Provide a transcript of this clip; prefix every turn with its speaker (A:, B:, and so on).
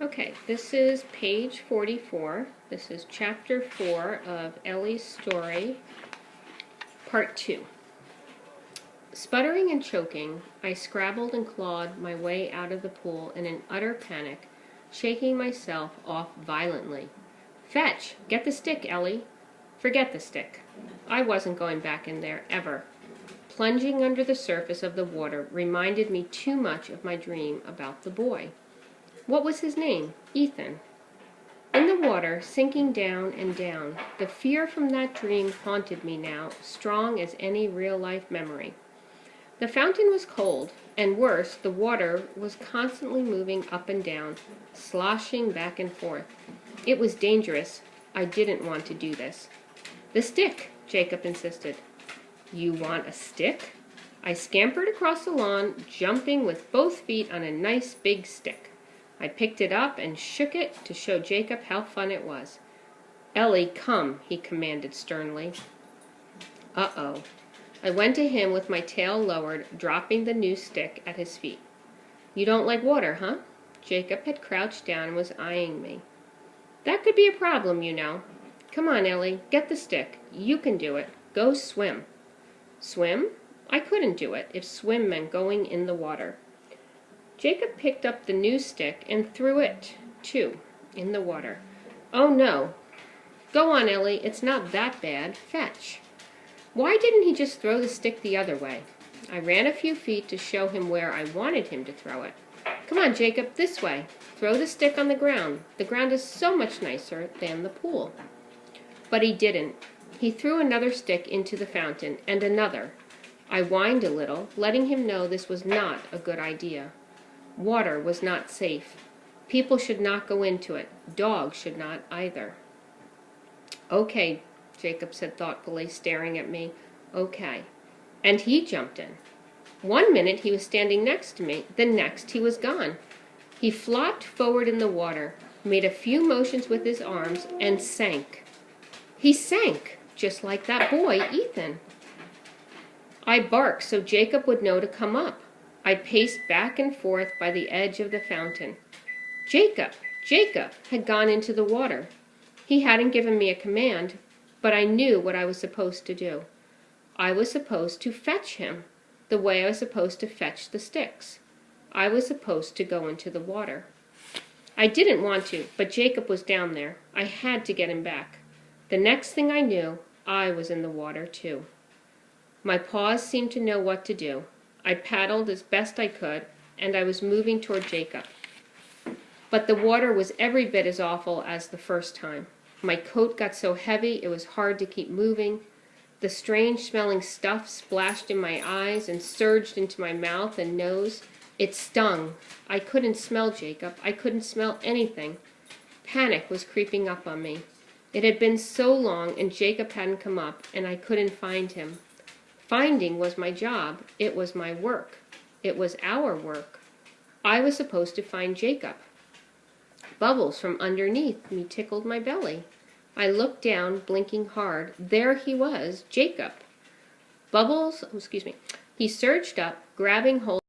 A: Okay, this is page 44. This is chapter 4 of Ellie's story, part 2. Sputtering and choking, I scrabbled and clawed my way out of the pool in an utter panic, shaking myself off violently. Fetch! Get the stick, Ellie! Forget the stick. I wasn't going back in there, ever. Plunging under the surface of the water reminded me too much of my dream about the boy. What was his name? Ethan. In the water, sinking down and down, the fear from that dream haunted me now, strong as any real-life memory. The fountain was cold, and worse, the water was constantly moving up and down, sloshing back and forth. It was dangerous. I didn't want to do this. The stick, Jacob insisted. You want a stick? I scampered across the lawn, jumping with both feet on a nice big stick. I picked it up and shook it to show Jacob how fun it was. Ellie, come, he commanded sternly. Uh-oh. I went to him with my tail lowered, dropping the new stick at his feet. You don't like water, huh? Jacob had crouched down and was eyeing me. That could be a problem, you know. Come on, Ellie, get the stick. You can do it. Go swim. Swim? I couldn't do it if swim meant going in the water. Jacob picked up the new stick and threw it, too, in the water. Oh, no. Go on, Ellie. It's not that bad. Fetch. Why didn't he just throw the stick the other way? I ran a few feet to show him where I wanted him to throw it. Come on, Jacob, this way. Throw the stick on the ground. The ground is so much nicer than the pool. But he didn't. He threw another stick into the fountain, and another. I whined a little, letting him know this was not a good idea. Water was not safe. People should not go into it. Dogs should not either. Okay, Jacob said thoughtfully, staring at me. Okay. And he jumped in. 1 minute he was standing next to me, the next he was gone. He flopped forward in the water, made a few motions with his arms, and sank. He sank, just like that boy, Ethan. I barked so Jacob would know to come up. I paced back and forth by the edge of the fountain. Jacob had gone into the water. He hadn't given me a command, but I knew what I was supposed to do. I was supposed to fetch him, the way I was supposed to fetch the sticks. I was supposed to go into the water. I didn't want to, but Jacob was down there. I had to get him back. The next thing I knew, I was in the water too. My paws seemed to know what to do. I paddled as best I could, and I was moving toward Jacob. But the water was every bit as awful as the first time. My coat got so heavy it was hard to keep moving. The strange-smelling stuff splashed in my eyes and surged into my mouth and nose. It stung. I couldn't smell Jacob. I couldn't smell anything. Panic was creeping up on me. It had been so long, and Jacob hadn't come up, and I couldn't find him. Finding was my job. It was my work. It was our work. I was supposed to find Jacob. Bubbles from underneath me tickled my belly. I looked down, blinking hard. There he was, Jacob. He surged up, grabbing hold